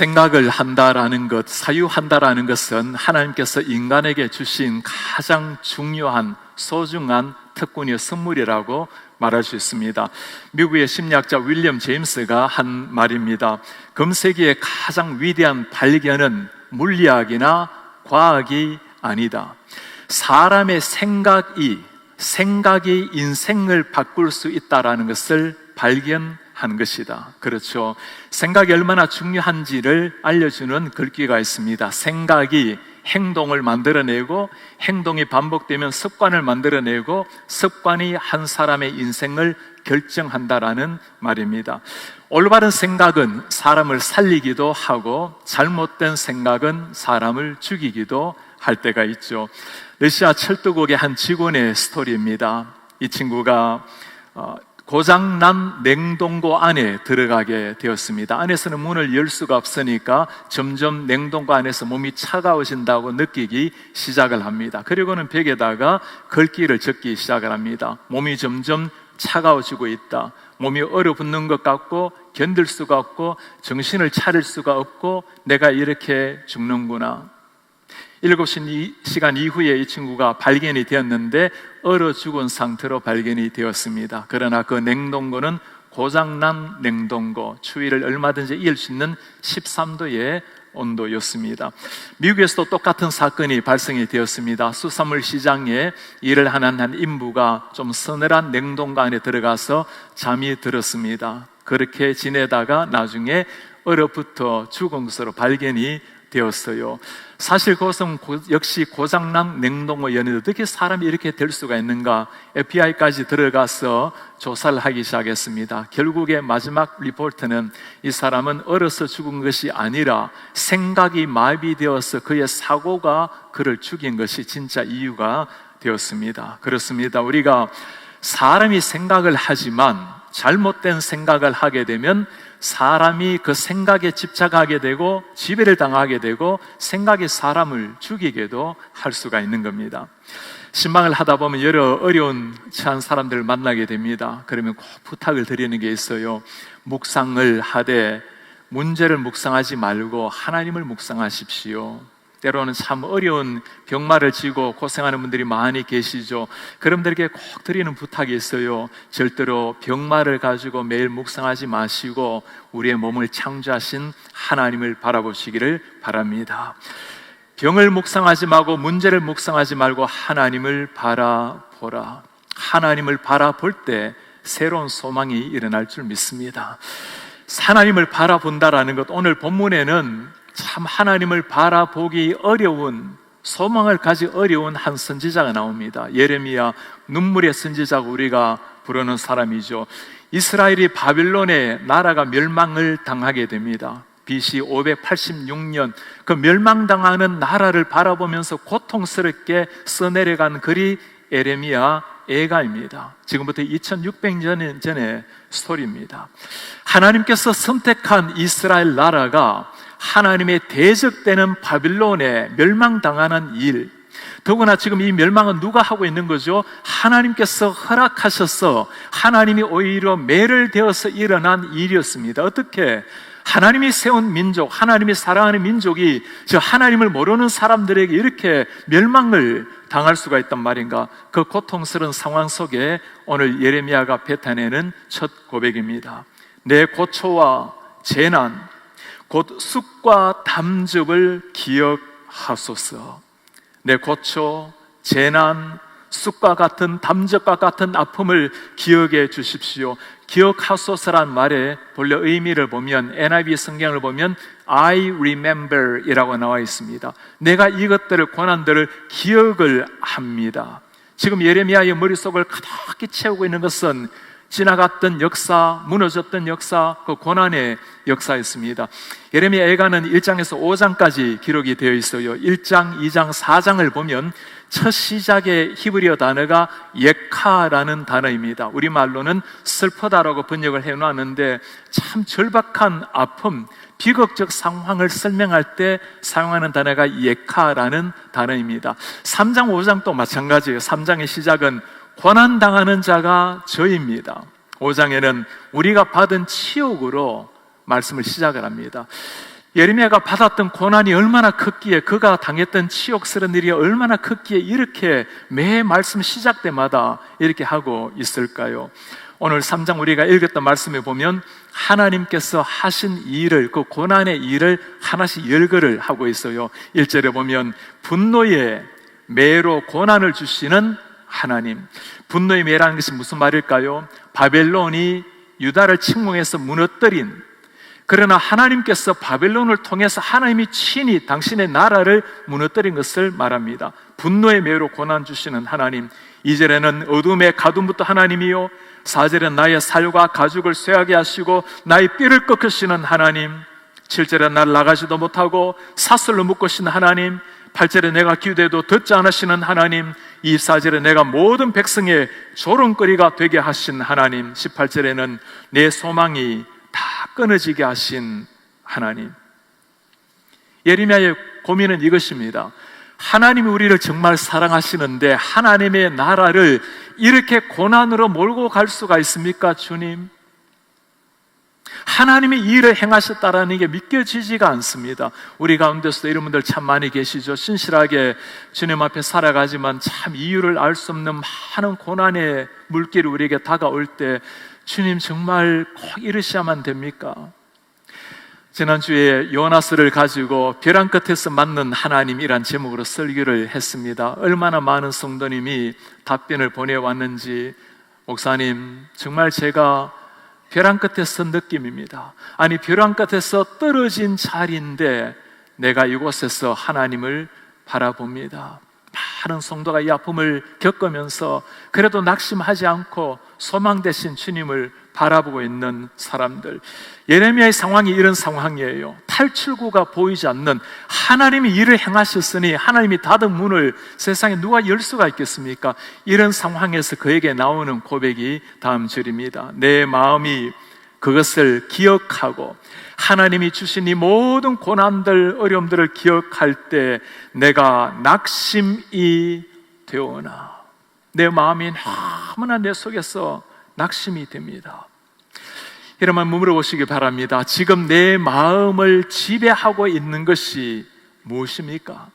생각을 한다라는 것, 사유한다라는 것은 하나님께서 인간에게 주신 가장 중요한 소중한 특권이요 선물이라고 말할 수 있습니다. 미국의 심리학자 윌리엄 제임스가 한 말입니다. 금세기의 가장 위대한 발견은 물리학이나 과학이 아니다. 사람의 생각이 인생을 바꿀 수 있다라는 것을 발견한 것이다. 그렇죠. 생각이 얼마나 중요한지를 알려주는 글귀가 있습니다. 생각이 행동을 만들어내고, 행동이 반복되면 습관을 만들어내고, 습관이 한 사람의 인생을 결정한다라는 말입니다. 올바른 생각은 사람을 살리기도 하고, 잘못된 생각은 사람을 죽이기도 할 때가 있죠. 러시아 철도국의 한 직원의 스토리입니다. 이 친구가 고장난 냉동고 안에 들어가게 되었습니다. 안에서는 문을 열 수가 없으니까 점점 냉동고 안에서 몸이 차가워진다고 느끼기 시작을 합니다. 그리고는 벽에다가 글귀를 적기 시작을 합니다. 몸이 점점 차가워지고 있다. 몸이 얼어붙는 것 같고 견딜 수가 없고 정신을 차릴 수가 없고 내가 이렇게 죽는구나. 7시간 이후에 이 친구가 발견이 되었는데 얼어 죽은 상태로 발견이 되었습니다. 그러나 그 냉동고는 고장난 냉동고, 추위를 얼마든지 이길 수 있는 13도의 온도였습니다. 미국에서도 똑같은 사건이 발생이 되었습니다. 수산물 시장에 일을 하는 한 인부가 좀 서늘한 냉동고 안에 들어가서 잠이 들었습니다. 그렇게 지내다가 나중에 얼어붙어 죽은 것으로 발견이 되었어요. 사실 그것은 역시 고장난 냉동고였는데 어떻게 사람이 이렇게 될 수가 있는가? FBI까지 들어가서 조사를 하기 시작했습니다. 결국에 마지막 리포트는 이 사람은 얼어서 죽은 것이 아니라 생각이 마비되어서 그의 사고가 그를 죽인 것이 진짜 이유가 되었습니다. 그렇습니다. 우리가 사람이 생각을 하지만 잘못된 생각을 하게 되면 사람이 그 생각에 집착하게 되고 지배를 당하게 되고 생각이 사람을 죽이게도 할 수가 있는 겁니다. 신방을 하다 보면 여러 어려운 처한 사람들을 만나게 됩니다. 그러면 꼭 부탁을 드리는 게 있어요. 묵상을 하되 문제를 묵상하지 말고 하나님을 묵상하십시오. 때로는 참 어려운 병마를 지고 고생하는 분들이 많이 계시죠. 그분들에게 꼭 드리는 부탁이 있어요. 절대로 병마를 가지고 매일 묵상하지 마시고 우리의 몸을 창조하신 하나님을 바라보시기를 바랍니다. 병을 묵상하지 말고 문제를 묵상하지 말고 하나님을 바라보라. 하나님을 바라볼 때 새로운 소망이 일어날 줄 믿습니다. 하나님을 바라본다라는 것, 오늘 본문에는 참 하나님을 바라보기 어려운, 소망을 가지 어려운 한 선지자가 나옵니다. 예레미야, 눈물의 선지자고 우리가 부르는 사람이죠. 이스라엘이 바빌론의 나라가 멸망을 당하게 됩니다. BC 586년 그 멸망당하는 나라를 바라보면서 고통스럽게 써내려간 글이 예레미야 애가입니다. 지금부터 2600년 전의 스토리입니다. 하나님께서 선택한 이스라엘 나라가 하나님의 대적되는 바빌론에 멸망당하는 일, 더구나 지금 이 멸망은 누가 하고 있는 거죠? 하나님께서 허락하셔서 하나님이 오히려 매를 되어서 일어난 일이었습니다. 어떻게? 하나님이 세운 민족, 하나님이 사랑하는 민족이 저 하나님을 모르는 사람들에게 이렇게 멸망을 당할 수가 있단 말인가? 그 고통스러운 상황 속에 오늘 예레미야가 뱉어내는 첫 고백입니다. 내 고초와 재난 곧 쑥과 담즙을 기억하소서. 내 고초, 재난, 쑥과 같은 담즙과 같은 아픔을 기억해 주십시오. 기억하소서란 말의 본래 의미를 보면 NIV 성경을 보면 I remember 이라고 나와 있습니다. 내가 이것들을, 고난들을 기억을 합니다. 지금 예레미야의 머릿속을 가득히 채우고 있는 것은 지나갔던 역사, 무너졌던 역사, 그 고난의 역사였습니다. 예레미야 애가는 1장에서 5장까지 기록이 되어 있어요. 1장, 2장, 4장을 보면 첫 시작의 히브리어 단어가 예카라는 단어입니다. 우리말로는 슬프다라고 번역을 해놓았는데 참 절박한 아픔, 비극적 상황을 설명할 때 사용하는 단어가 예카라는 단어입니다. 3장, 5장도 마찬가지예요. 3장의 시작은 고난당하는 자가 저입니다. 5장에는 우리가 받은 치욕으로 말씀을 시작을 합니다. 예레미야가 받았던 고난이 얼마나 컸기에, 그가 당했던 치욕스러운 일이 얼마나 컸기에 이렇게 매 말씀 시작 때마다 이렇게 하고 있을까요? 오늘 3장 우리가 읽었던 말씀에 보면 하나님께서 하신 일을, 그 고난의 일을 하나씩 열거를 하고 있어요. 1절에 보면 분노의 매로 고난을 주시는 하나님. 분노의 매라는 것이 무슨 말일까요? 바벨론이 유다를 침공해서 무너뜨린, 그러나 하나님께서 바벨론을 통해서 하나님이 친히 당신의 나라를 무너뜨린 것을 말합니다. 분노의 매로 고난 주시는 하나님. 2절에는 어둠의 가둠부터 하나님이요, 4절에는 나의 살과 가죽을 쇠하게 하시고 나의 뼈를 꺾으시는 하나님, 7절에 나를 나가지도 못하고 사슬로 묶으시는 하나님, 8절에 내가 기도해도 듣지 않으시는 하나님, 24절에 내가 모든 백성의 조롱거리가 되게 하신 하나님, 18절에는 내 소망이 다 끊어지게 하신 하나님. 예레미야의 고민은 이것입니다. 하나님이 우리를 정말 사랑하시는데 하나님의 나라를 이렇게 고난으로 몰고 갈 수가 있습니까, 주님? 하나님이 이 일을 행하셨다라는 게 믿겨지지가 않습니다. 우리 가운데서도 이런 분들 참 많이 계시죠. 신실하게 주님 앞에 살아가지만 참 이유를 알 수 없는 많은 고난의 물길이 우리에게 다가올 때 주님 정말 꼭 이러셔야만 됩니까? 지난주에 요나스를 가지고 벼랑 끝에서 만난 하나님이란 제목으로 설교를 했습니다. 얼마나 많은 성도님이 답변을 보내왔는지, 목사님 정말 제가 벼랑 끝에서 느낌입니다. 아니 벼랑 끝에서 떨어진 자리인데 내가 이곳에서 하나님을 바라봅니다. 많은 성도가 이 아픔을 겪으면서 그래도 낙심하지 않고 소망 되신 주님을 바라보고 있는 사람들. 예레미야의 상황이 이런 상황이에요. 탈출구가 보이지 않는, 하나님이 일을 행하셨으니 하나님이 닫은 문을 세상에 누가 열 수가 있겠습니까? 이런 상황에서 그에게 나오는 고백이 다음 절입니다. 내 마음이 그것을 기억하고 하나님이 주신 이 모든 고난들, 어려움들을 기억할 때 내가 낙심이 되오나. 내 마음이 너무나 내 속에서 낙심이 됩니다. 여러분 물어보시기 바랍니다. 지금 내 마음을 지배하고 있는 것이 무엇입니까?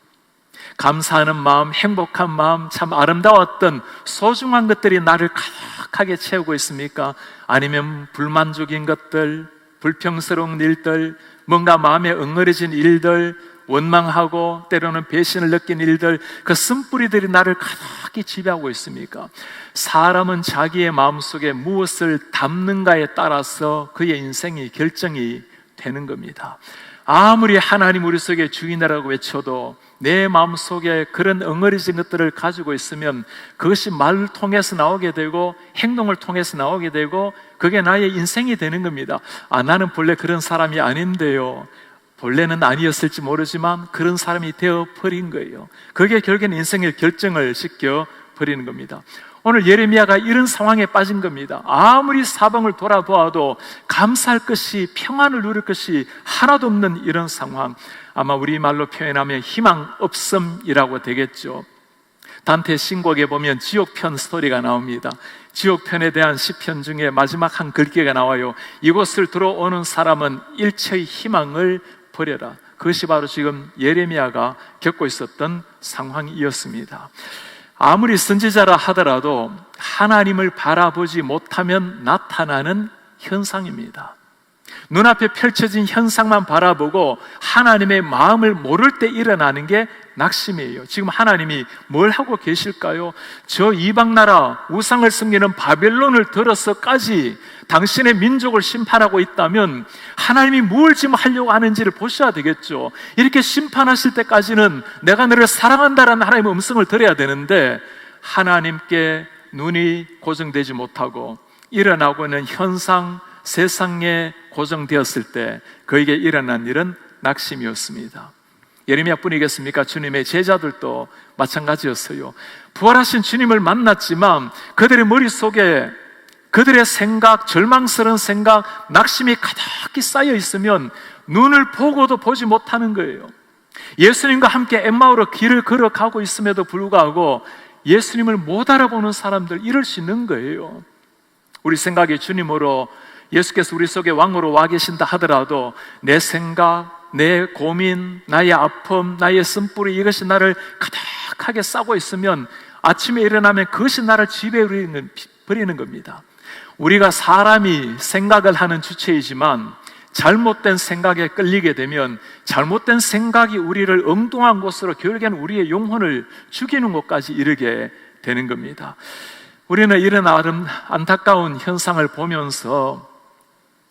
감사하는 마음, 행복한 마음, 참 아름다웠던 소중한 것들이 나를 가득하게 채우고 있습니까? 아니면 불만족인 것들, 불평스러운 일들, 뭔가 마음에 엉거려진 일들, 원망하고 때로는 배신을 느낀 일들, 그 쓴뿌리들이 나를 가득히 지배하고 있습니까? 사람은 자기의 마음속에 무엇을 담는가에 따라서 그의 인생이 결정이 되는 겁니다. 아무리 하나님 우리 속에 주인이라고 외쳐도 내 마음속에 그런 엉거리진 것들을 가지고 있으면 그것이 말을 통해서 나오게 되고 행동을 통해서 나오게 되고 그게 나의 인생이 되는 겁니다. 아, 나는 본래 그런 사람이 아닌데요, 본래는 아니었을지 모르지만 그런 사람이 되어버린 거예요. 그게 결국엔 인생의 결정을 시켜버리는 겁니다. 오늘 예레미야가 이런 상황에 빠진 겁니다. 아무리 사방을 돌아보아도 감사할 것이, 평안을 누릴 것이 하나도 없는 이런 상황. 아마 우리말로 표현하면 희망 없음이라고 되겠죠. 단테 신곡에 보면 지옥편 스토리가 나옵니다. 지옥편에 대한 시편 중에 마지막 한 글귀가 나와요. 이곳을 들어오는 사람은 일체의 희망을 버려라. 그것이 바로 지금 예레미야가 겪고 있었던 상황이었습니다. 아무리 선지자라 하더라도 하나님을 바라보지 못하면 나타나는 현상입니다. 눈앞에 펼쳐진 현상만 바라보고 하나님의 마음을 모를 때 일어나는 게 낙심이에요. 지금 하나님이 뭘 하고 계실까요? 저 이방나라 우상을 섬기는 바벨론을 들어서까지 당신의 민족을 심판하고 있다면 하나님이 뭘 지금 하려고 하는지를 보셔야 되겠죠. 이렇게 심판하실 때까지는 내가 너를 사랑한다라는 하나님의 음성을 들어야 되는데 하나님께 눈이 고정되지 못하고 일어나고 있는 현상, 세상에 고정되었을 때 그에게 일어난 일은 낙심이었습니다. 예레미야뿐이겠습니까? 주님의 제자들도 마찬가지였어요. 부활하신 주님을 만났지만 그들의 머릿속에 그들의 생각, 절망스러운 생각, 낙심이 가득히 쌓여 있으면 눈을 보고도 보지 못하는 거예요. 예수님과 함께 엠마오로 길을 걸어가고 있음에도 불구하고 예수님을 못 알아보는 사람들, 이럴 수 있는 거예요. 우리 생각이 주님으로, 예수께서 우리 속에 왕으로 와 계신다 하더라도 내 생각, 내 고민, 나의 아픔, 나의 쓴뿌리, 이것이 나를 가득하게 싸고 있으면 아침에 일어나면 그것이 나를 지배해버리는 겁니다. 우리가 사람이 생각을 하는 주체이지만 잘못된 생각에 끌리게 되면 잘못된 생각이 우리를 엉뚱한 곳으로, 결국에는 우리의 영혼을 죽이는 곳까지 이르게 되는 겁니다. 우리는 이런 안타까운 현상을 보면서,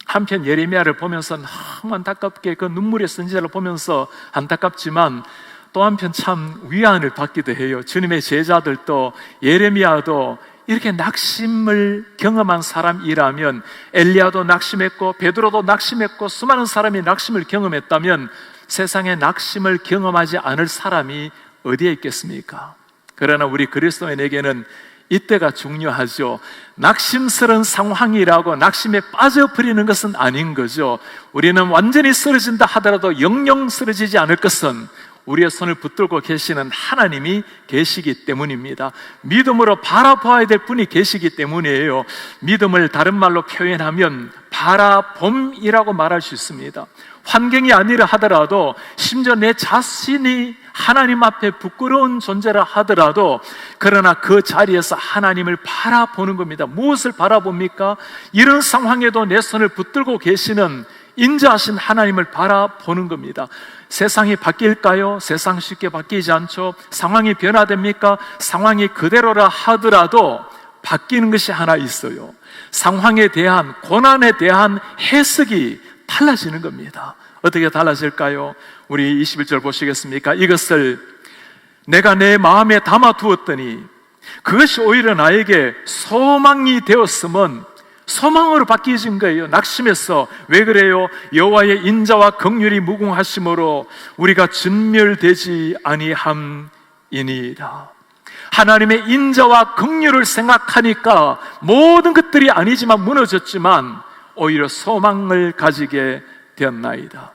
한편 예레미야를 보면서 너무 안타깝게 그 눈물의 선지자를 보면서 안타깝지만 또 한편 참 위안을 받기도 해요. 주님의 제자들도, 예레미야도 이렇게 낙심을 경험한 사람이라면, 엘리야도 낙심했고 베드로도 낙심했고 수많은 사람이 낙심을 경험했다면 세상에 낙심을 경험하지 않을 사람이 어디에 있겠습니까? 그러나 우리 그리스도인에게는 이때가 중요하죠. 낙심스러운 상황이라고 낙심에 빠져버리는 것은 아닌 거죠. 우리는 완전히 쓰러진다 하더라도 영영 쓰러지지 않을 것은 우리의 손을 붙들고 계시는 하나님이 계시기 때문입니다. 믿음으로 바라봐야 될 분이 계시기 때문이에요. 믿음을 다른 말로 표현하면 바라봄이라고 말할 수 있습니다. 환경이 아니라 하더라도, 심지어 내 자신이 하나님 앞에 부끄러운 존재라 하더라도, 그러나 그 자리에서 하나님을 바라보는 겁니다. 무엇을 바라봅니까? 이런 상황에도 내 손을 붙들고 계시는 인자하신 하나님을 바라보는 겁니다. 세상이 바뀔까요? 세상 쉽게 바뀌지 않죠. 상황이 변화됩니까? 상황이 그대로라 하더라도 바뀌는 것이 하나 있어요. 상황에 대한, 고난에 대한 해석이 달라지는 겁니다. 어떻게 달라질까요? 우리 21절 보시겠습니까? 이것을 내가 내 마음에 담아두었더니 그것이 오히려 나에게 소망이 되었음은, 소망으로 바뀌어진 거예요. 낙심해서. 왜 그래요? 여호와의 인자와 긍휼이 무궁하심으로 우리가 진멸되지 아니함이니이다. 하나님의 인자와 긍휼을 생각하니까 모든 것들이 아니지만 무너졌지만 오히려 소망을 가지게 되었나이다.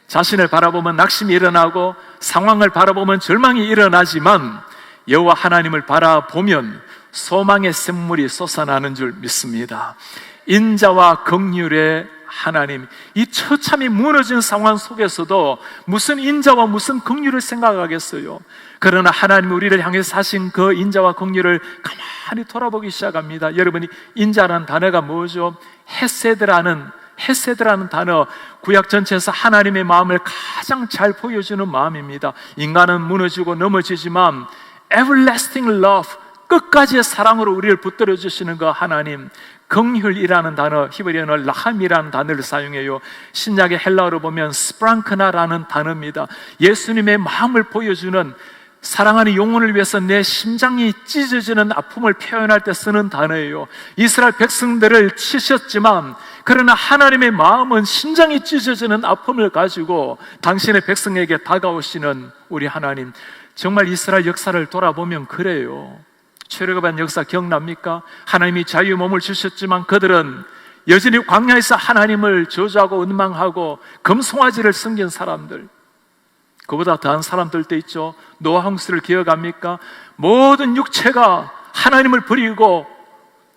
자신을 바라보면 낙심이 일어나고 상황을 바라보면 절망이 일어나지만 여호와 하나님을 바라보면 소망의 샘물이 솟아나는 줄 믿습니다. 인자와 긍휼의 하나님, 이 처참히 무너진 상황 속에서도 무슨 인자와 무슨 긍휼을 생각하겠어요? 그러나 하나님 우리를 향해서 하신 그 인자와 긍휼을 가만히 돌아보기 시작합니다. 여러분이 인자라는 단어가 뭐죠? 헤세드라는 단어, 구약 전체에서 하나님의 마음을 가장 잘 보여주는 마음입니다. 인간은 무너지고 넘어지지만 everlasting love, 끝까지의 사랑으로 우리를 붙들어 주시는 그 하나님. 긍휼이라는 단어, 히브리어는 라함이라는 단어를 사용해요. 신약의 헬라어로 보면 스프랑크나라는 단어입니다. 예수님의 마음을 보여주는, 사랑하는 영혼을 위해서 내 심장이 찢어지는 아픔을 표현할 때 쓰는 단어예요. 이스라엘 백성들을 치셨지만 그러나 하나님의 마음은 심장이 찢어지는 아픔을 가지고 당신의 백성에게 다가오시는 우리 하나님. 정말 이스라엘 역사를 돌아보면 그래요. 출애굽한 역사 기억납니까? 하나님이 자유의 몸을 주셨지만 그들은 여전히 광야에서 하나님을 저주하고 원망하고 금송아지를 섬긴 사람들, 그보다 더한 사람들도 있죠. 노아 홍수를 기억합니까? 모든 육체가 하나님을 버리고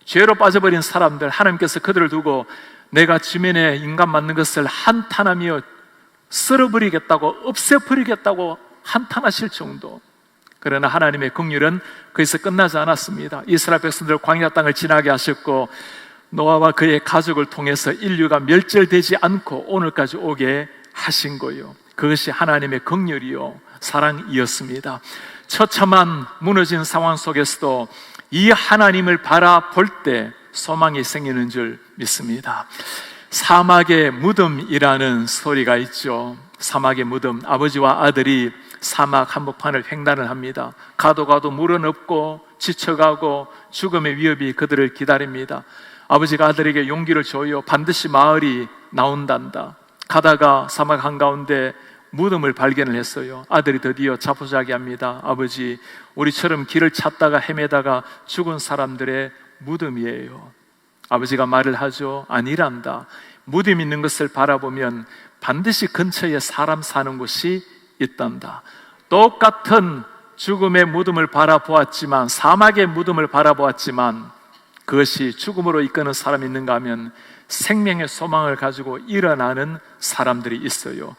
죄로 빠져버린 사람들, 하나님께서 그들을 두고 내가 지면에 인간 맞는 것을 한탄하며 쓸어버리겠다고, 없애버리겠다고 한탄하실 정도. 그러나 하나님의 긍휼은 거기서 끝나지 않았습니다. 이스라엘 백성들 광야 땅을 지나게 하셨고 노아와 그의 가족을 통해서 인류가 멸절되지 않고 오늘까지 오게 하신 거예요. 그것이 하나님의 긍휼이요 사랑이었습니다. 처참한 무너진 상황 속에서도 이 하나님을 바라볼 때 소망이 생기는 줄 믿습니다. 사막의 무덤이라는 스토리가 있죠. 사막의 무덤, 아버지와 아들이 사막 한복판을 횡단을 합니다. 가도 물은 없고 지쳐가고 죽음의 위협이 그들을 기다립니다. 아버지가 아들에게 용기를 줘요. 반드시 마을이 나온단다. 가다가 사막 한가운데 무덤을 발견을 했어요. 아들이 드디어 자포자기합니다. 아버지, 우리처럼 길을 찾다가 헤매다가 죽은 사람들의 무덤이에요. 아버지가 말을 하죠. 아니란다. 무덤 있는 것을 바라보면 반드시 근처에 사람 사는 곳이 있단다. 똑같은 죽음의 무덤을 바라보았지만, 사막의 무덤을 바라보았지만 그것이 죽음으로 이끄는 사람이 있는가 하면 생명의 소망을 가지고 일어나는 사람들이 있어요.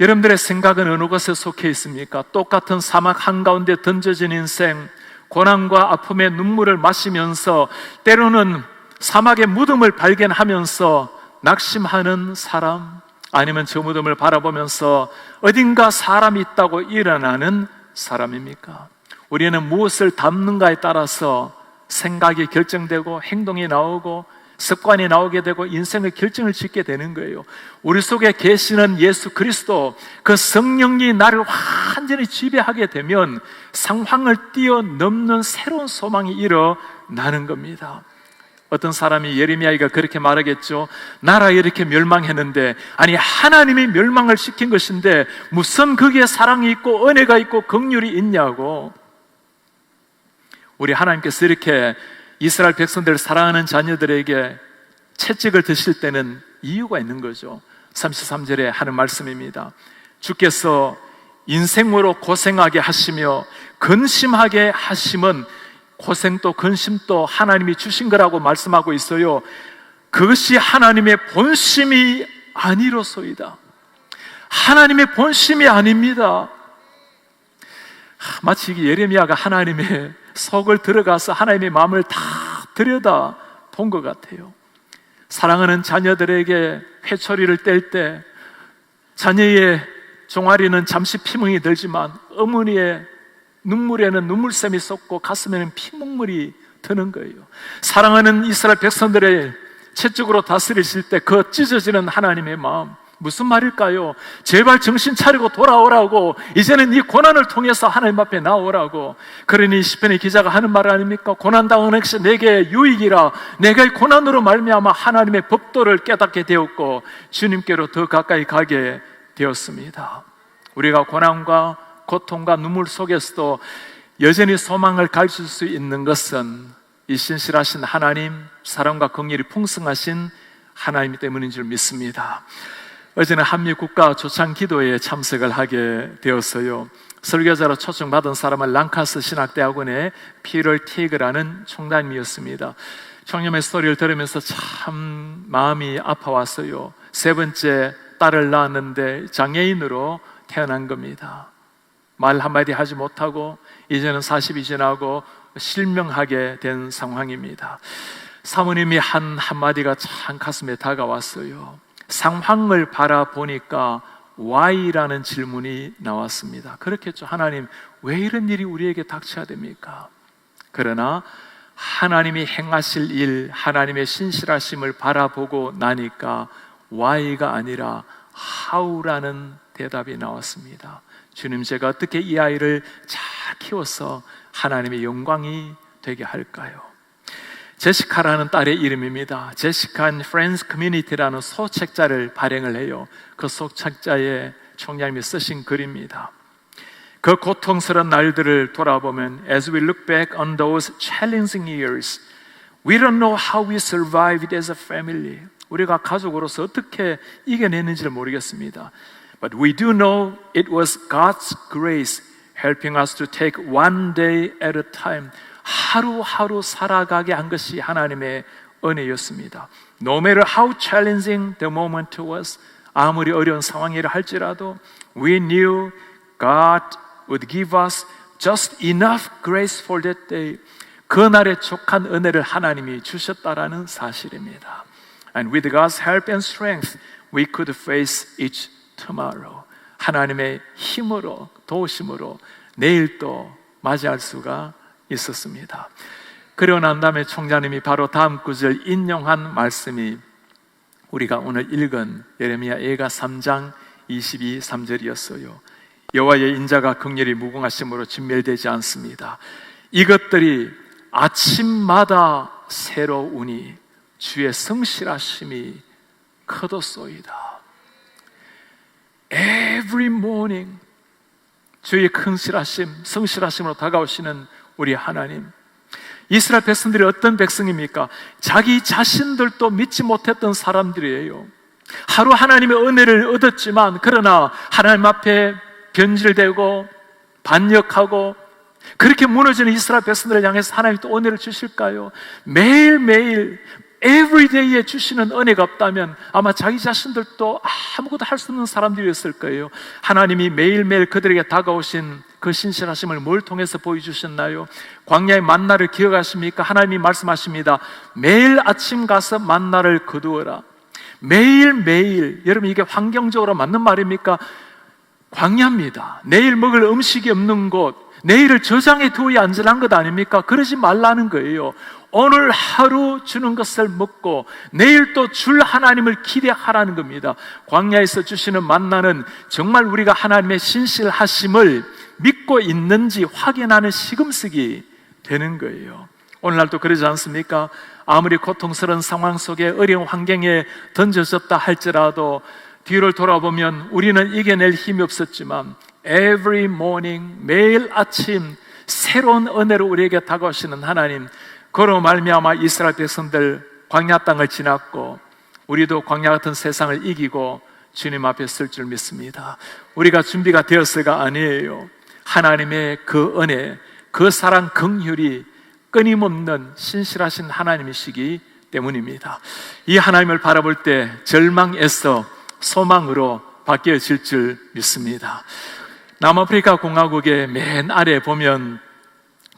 여러분들의 생각은 어느 곳에 속해 있습니까? 똑같은 사막 한가운데 던져진 인생, 고난과 아픔의 눈물을 마시면서 때로는 사막의 무덤을 발견하면서 낙심하는 사람, 아니면 저 무덤을 바라보면서 어딘가 사람이 있다고 일어나는 사람입니까? 우리는 무엇을 담는가에 따라서 생각이 결정되고 행동이 나오고 습관이 나오게 되고 인생의 결정을 짓게 되는 거예요. 우리 속에 계시는 예수 그리스도, 그 성령이 나를 완전히 지배하게 되면 상황을 뛰어넘는 새로운 소망이 일어나는 겁니다. 어떤 사람이, 예레미야가 그렇게 말하겠죠. 나라 이렇게 멸망했는데, 아니 하나님이 멸망을 시킨 것인데 무슨 거기에 사랑이 있고 은혜가 있고 긍휼이 있냐고. 우리 하나님께서 이렇게 이스라엘 백성들을 사랑하는 자녀들에게 채찍을 드실 때는 이유가 있는 거죠. 33절에 하는 말씀입니다. 주께서 인생으로 고생하게 하시며 근심하게 하심은, 고생도 근심도 하나님이 주신 거라고 말씀하고 있어요. 그것이 하나님의 본심이 아니로소이다. 하나님의 본심이 아닙니다. 마치 예레미야가 하나님의 속을 들어가서 하나님의 마음을 다 들여다 본 것 같아요. 사랑하는 자녀들에게 회초리를 뗄 때 자녀의 종아리는 잠시 피멍이 들지만 어머니의 눈물에는 눈물샘이 쏟고 가슴에는 피눈물이 드는 거예요. 사랑하는 이스라엘 백성들의 채찍으로 다스리실 때 그 찢어지는 하나님의 마음, 무슨 말일까요? 제발 정신 차리고 돌아오라고, 이제는 이 고난을 통해서 하나님 앞에 나오라고. 그러니 시편의 기자가 하는 말 아닙니까? 고난당한 것이 내게 유익이라. 내가 이 고난으로 말미암아 하나님의 법도를 깨닫게 되었고 주님께로 더 가까이 가게 되었습니다. 우리가 고난과 고통과 눈물 속에서도 여전히 소망을 가질 수 있는 것은 이 신실하신 하나님, 사랑과 긍휼이 풍성하신 하나님 때문인 줄 믿습니다. 어제는 한미 국가 초청 기도회에 참석을 하게 되었어요. 설교자로 초청받은 사람은 랑카스 신학대학원의 피럴 티그라는 총장님이었습니다. 총장님의 스토리를 들으면서 참 마음이 아파왔어요. 세 번째 딸을 낳았는데 장애인으로 태어난 겁니다. 말 한마디 하지 못하고 이제는 40이 지나고 실명하게 된 상황입니다. 사모님이 한마디가 참 가슴에 다가왔어요. 상황을 바라보니까 Why라는 질문이 나왔습니다. 그렇겠죠. 하나님, 왜 이런 일이 우리에게 닥쳐야 됩니까? 그러나 하나님이 행하실 일, 하나님의 신실하심을 바라보고 나니까 Why가 아니라 How라는 대답이 나왔습니다. 주님, 제가 어떻게 이 아이를 잘 키워서 하나님의 영광이 되게 할까요? 제시카라는 딸의 이름입니다. 제시카 and Friends Community라는 소책자를 발행을 해요. 그 소책자에 총장님이 쓰신 글입니다. 그 고통스러운 날들을 돌아보면 As we look back on those challenging years, we don't know how we survived as a family. 우리가 가족으로서 어떻게 이겨냈는지를 모르겠습니다. But we do know it was God's grace helping us to take one day at a time. 하루하루 살아가게 한 것이 하나님의 은혜였습니다. No matter how challenging the moment was, 아무리 어려운 상황이라 할지라도 we knew God would give us just enough grace for that day. 그날에 족한 은혜를 하나님이 주셨다라는 사실입니다. And with God's help and strength, we could face each tomorrow. 하나님의 힘으로, 도우심으로 내일도 맞이할 수가 있었습니다. 그러고 난 다음에 총장님이 바로 다음 구절 인용한 말씀이 우리가 오늘 읽은 예레미야 예가 3장 22, 3절이었어요. 여호와의 인자가 긍휼히 무궁하심으로 진멸되지 않습니다. 이것들이 아침마다 새로우니 주의 성실하심이 크도소이다. Every morning 주의 성실하심으로 다가오시는 우리 하나님. 이스라엘 백성들이 어떤 백성입니까? 자기 자신들도 믿지 못했던 사람들이에요. 하루 하나님의 은혜를 얻었지만 그러나 하나님 앞에 변질되고 반역하고 그렇게 무너지는 이스라엘 백성들을 향해서 하나님이 또 은혜를 주실까요? 매일매일 에브리데이에 주시는 은혜가 없다면 아마 자기 자신들도 아무것도 할 수 없는 사람들이었을 거예요. 하나님이 매일매일 그들에게 다가오신 그 신실하심을 뭘 통해서 보여주셨나요? 광야의 만나를 기억하십니까? 하나님이 말씀하십니다. 매일 아침 가서 만나를 거두어라. 매일매일. 여러분, 이게 환경적으로 맞는 말입니까? 광야입니다. 내일 먹을 음식이 없는 곳, 내일을 저장해 두어야 안전한 것 아닙니까? 그러지 말라는 거예요. 오늘 하루 주는 것을 먹고 내일 또 줄 하나님을 기대하라는 겁니다. 광야에서 주시는 만나는 정말 우리가 하나님의 신실하심을 믿고 있는지 확인하는 시금석이 되는 거예요. 오늘날도 그러지 않습니까? 아무리 고통스러운 상황 속에 어려운 환경에 던져졌다 할지라도 뒤를 돌아보면 우리는 이겨낼 힘이 없었지만 every morning, 매일 아침 새로운 은혜로 우리에게 다가오시는 하나님, 그로 말미암아 이스라엘 백성들 광야 땅을 지났고 우리도 광야 같은 세상을 이기고 주님 앞에 설 줄 믿습니다. 우리가 준비가 되었을까? 아니에요. 하나님의 그 은혜, 그 사랑, 긍휼이 끊임없는 신실하신 하나님이시기 때문입니다. 이 하나님을 바라볼 때 절망에서 소망으로 바뀌어질 줄 믿습니다. 남아프리카 공화국의 맨 아래 보면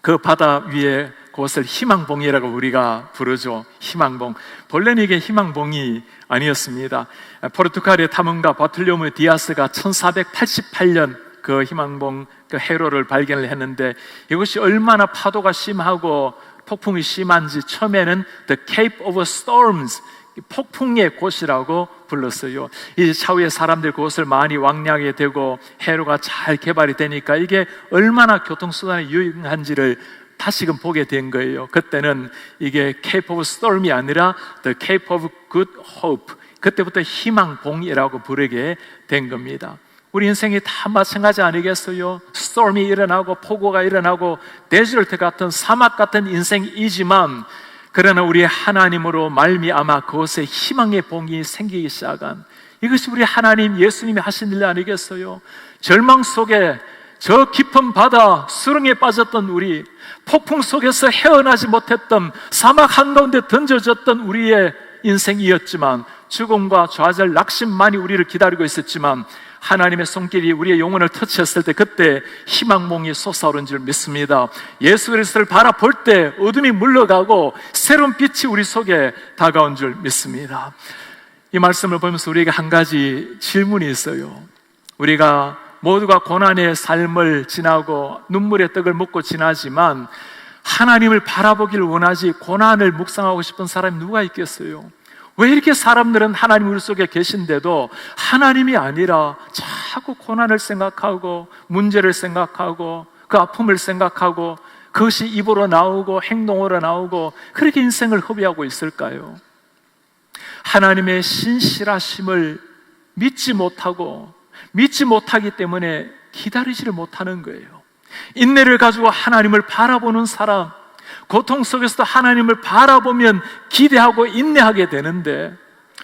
그 바다 위에 그것을 희망봉이라고 우리가 부르죠. 희망봉. 본래는 이게 희망봉이 아니었습니다. 포르투갈의 탐험가 바톨리오메 디아스가 1488년 그 희망봉 그 해로를 발견을 했는데 이것이 얼마나 파도가 심하고 폭풍이 심한지 처음에는 The Cape of Storms, 폭풍의 곳이라고 불렀어요. 이제 차후에 사람들 그곳을 많이 왕래하게 되고 해로가 잘 개발이 되니까 이게 얼마나 교통수단이 유용한지를 다시금 보게 된 거예요. 그때는 이게 Cape of Storm이 아니라 The Cape of Good Hope, 그때부터 희망봉이라고 부르게 된 겁니다. 우리 인생이 다 마찬가지 아니겠어요? 스톰이 일어나고 폭우가 일어나고 데저트 같은 사막 같은 인생이지만 그러나 우리 하나님으로 말미암아 그곳에 희망의 봉이 생기기 시작한, 이것이 우리 하나님 예수님이 하신 일 아니겠어요? 절망 속에 저 깊은 바다 수렁에 빠졌던 우리, 폭풍 속에서 헤어나지 못했던 사막 한가운데 던져졌던 우리의 인생이었지만 죽음과 좌절, 낙심만이 우리를 기다리고 있었지만 하나님의 손길이 우리의 영혼을 터치했을 때 그때 희망봉이 솟아오른 줄 믿습니다. 예수 그리스도를 바라볼 때 어둠이 물러가고 새로운 빛이 우리 속에 다가온 줄 믿습니다. 이 말씀을 보면서 우리에게 한 가지 질문이 있어요. 우리가 모두가 고난의 삶을 지나고 눈물의 떡을 먹고 지나지만 하나님을 바라보기를 원하지 고난을 묵상하고 싶은 사람이 누가 있겠어요? 왜 이렇게 사람들은 하나님 우리 속에 계신데도 하나님이 아니라 자꾸 고난을 생각하고 문제를 생각하고 그 아픔을 생각하고 그것이 입으로 나오고 행동으로 나오고 그렇게 인생을 허비하고 있을까요? 하나님의 신실하심을 믿지 못하기 때문에 기다리지를 못하는 거예요. 인내를 가지고 하나님을 바라보는 사람, 고통 속에서도 하나님을 바라보면 기대하고 인내하게 되는데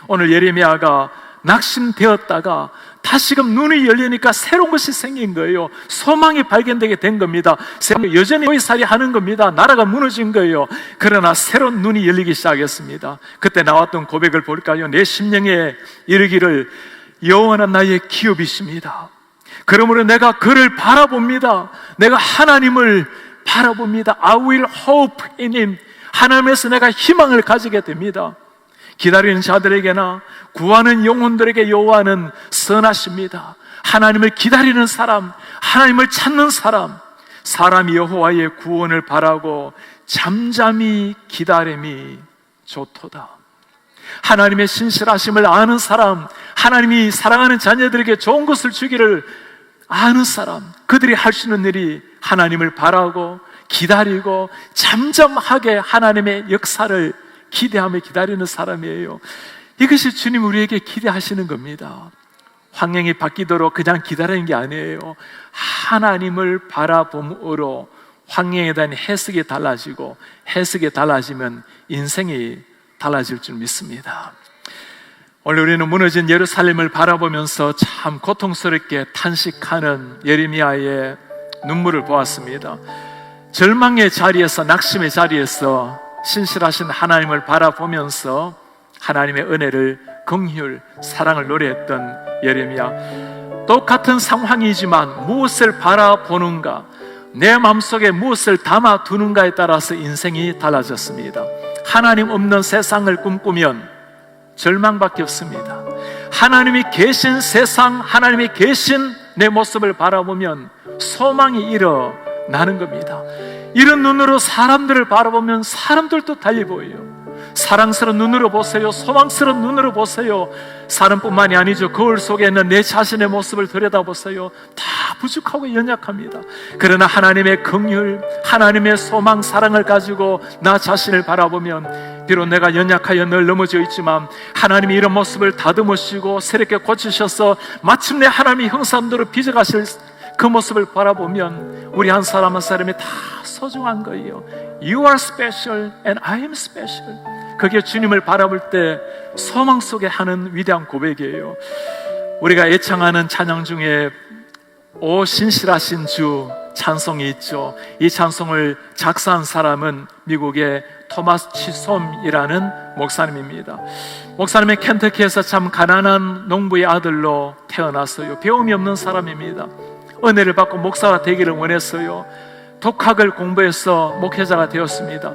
오늘 예레미야가 낙심되었다가 다시금 눈이 열리니까 새로운 것이 생긴 거예요. 소망이 발견되게 된 겁니다. 여전히 의살이 하는 겁니다. 나라가 무너진 거예요. 그러나 새로운 눈이 열리기 시작했습니다. 그때 나왔던 고백을 볼까요? 내 심령에 이르기를 여호와는 나의 기업이십니다. 그러므로 내가 그를 바라봅니다. 내가 하나님을 바라봅니다. I will hope in Him. 하나님에서 내가 희망을 가지게 됩니다. 기다리는 자들에게나 구하는 영혼들에게 여호와는 선하십니다. 하나님을 기다리는 사람, 하나님을 찾는 사람, 사람이 여호와의 구원을 바라고 잠잠히 기다림이 좋도다. 하나님의 신실하심을 아는 사람, 하나님이 사랑하는 자녀들에게 좋은 것을 주기를 아는 사람, 그들이 할 수 있는 일이 하나님을 바라고 기다리고 잠잠하게 하나님의 역사를 기대하며 기다리는 사람이에요. 이것이 주님 우리에게 기대하시는 겁니다. 환경이 바뀌도록 그냥 기다리는 게 아니에요. 하나님을 바라봄으로 환경에 대한 해석이 달라지고 해석이 달라지면 인생이 달라질 줄 믿습니다. 오늘 우리는 무너진 예루살렘을 바라보면서 참 고통스럽게 탄식하는 예레미야의 눈물을 보았습니다. 절망의 자리에서, 낙심의 자리에서 신실하신 하나님을 바라보면서 하나님의 은혜를, 긍휼, 사랑을 노래했던 예레미야. 똑같은 상황이지만 무엇을 바라보는가, 내 마음속에 무엇을 담아두는가에 따라서 인생이 달라졌습니다. 하나님 없는 세상을 꿈꾸면 절망밖에 없습니다. 하나님이 계신 세상, 하나님이 계신 내 모습을 바라보면 소망이 일어나는 겁니다. 이런 눈으로 사람들을 바라보면 사람들도 달리 보여요. 사랑스러운 눈으로 보세요. 소망스러운 눈으로 보세요. 사람뿐만이 아니죠. 거울 속에 있는 내 자신의 모습을 들여다보세요. 다 부족하고 연약합니다. 그러나 하나님의 긍휼, 하나님의 소망, 사랑을 가지고 나 자신을 바라보면 비록 내가 연약하여 늘 넘어져 있지만 하나님이 이런 모습을 다듬으시고 새롭게 고치셔서 마침내 하나님이 형상대로 빚어가실 그 모습을 바라보면 우리 한 사람 한 사람이 다 소중한 거예요. You are special and I am special. 그게 주님을 바라볼 때 소망 속에 하는 위대한 고백이에요. 우리가 애창하는 찬양 중에 오 신실하신 주 찬송이 있죠. 이 찬송을 작사한 사람은 미국의 토마스 치솜이라는 목사님입니다. 목사님은 켄터키에서 참 가난한 농부의 아들로 태어났어요. 배움이 없는 사람입니다. 은혜를 받고 목사가 되기를 원했어요. 독학을 공부해서 목회자가 되었습니다.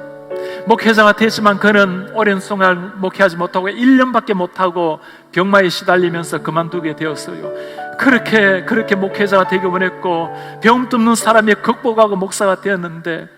목회자가 됐지만 그는 오랜 동안 목회하지 못하고 1년밖에 못하고 병마에 시달리면서 그만두게 되었어요. 그렇게 목회자가 되기 원했고 병 뚫는 사람이 극복하고 목사가 되었는데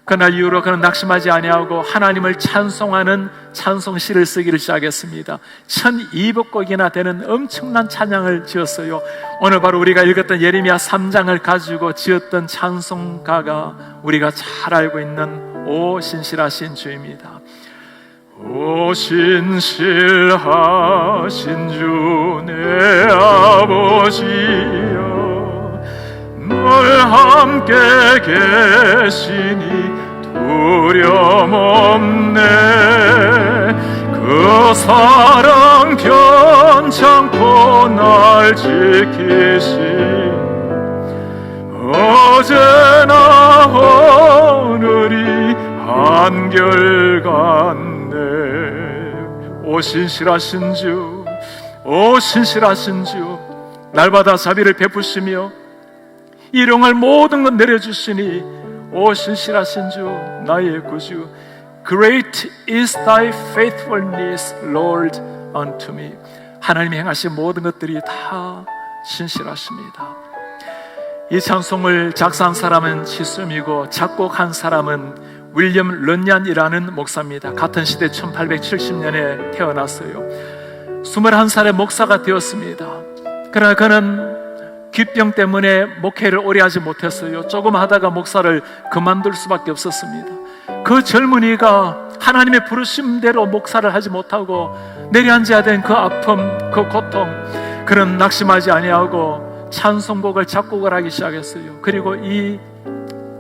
그날 이후로 그는 낙심하지 아니하고 하나님을 찬송하는 찬송시를 쓰기를 시작했습니다. 1200곡이나 되는 엄청난 찬양을 지었어요. 오늘 바로 우리가 읽었던 예레미야 3장을 가지고 지었던 찬송가가 우리가 잘 알고 있는 오 신실하신 주입니다. 오 신실하신 주 내 아버지여, 늘 함께 계시니 두려움 없네. 그 사랑 변찮고 날 지키시 어제나 오늘이 한결같네. 오 신실하신 주, 오 신실하신 주, 날마다 자비를 베푸시며 일용할 모든 것 내려주시니 오 신실하신 주 나의 구주. Great is thy faithfulness, Lord, unto me. 하나님이 행하신 모든 것들이 다 신실하십니다. 이 찬송을 작사한 사람은 치솜이고 작곡한 사람은 윌리엄 런얀이라는 목사입니다. 같은 시대 1870년에 태어났어요. 21살에 목사가 되었습니다. 그러나 그는 귓병 때문에 목회를 오래 하지 못했어요. 조금 하다가 목사를 그만둘 수밖에 없었습니다. 그 젊은이가 하나님의 부르심대로 목사를 하지 못하고 내려앉아야 된 그 아픔, 그 고통, 그는 낙심하지 아니하고 찬송곡을 작곡을 하기 시작했어요. 그리고 이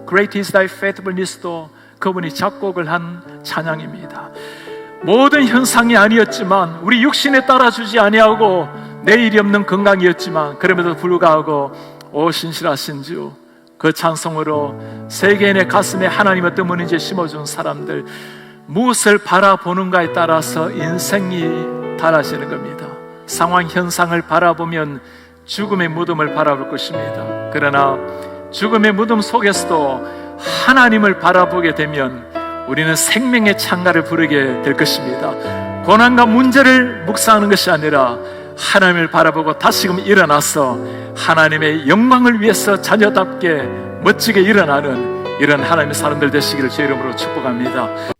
Great is thy faithfulness도 그분이 작곡을 한 찬양입니다. 모든 현상이 아니었지만 우리 육신에 따라주지 아니하고 내일이 없는 건강이었지만 그럼에도 불구하고 오 신실하신 주, 그 찬송으로 세계인의 가슴에 하나님의 뜻을 이제 심어준 사람들, 무엇을 바라보는가에 따라서 인생이 달라지는 겁니다. 상황 현상을 바라보면 죽음의 무덤을 바라볼 것입니다. 그러나 죽음의 무덤 속에서도 하나님을 바라보게 되면 우리는 생명의 창가를 부르게 될 것입니다. 고난과 문제를 묵상하는 것이 아니라 하나님을 바라보고 다시금 일어나서 하나님의 영광을 위해서 자녀답게 멋지게 일어나는 이런 하나님의 사람들 되시기를 제 이름으로 축복합니다.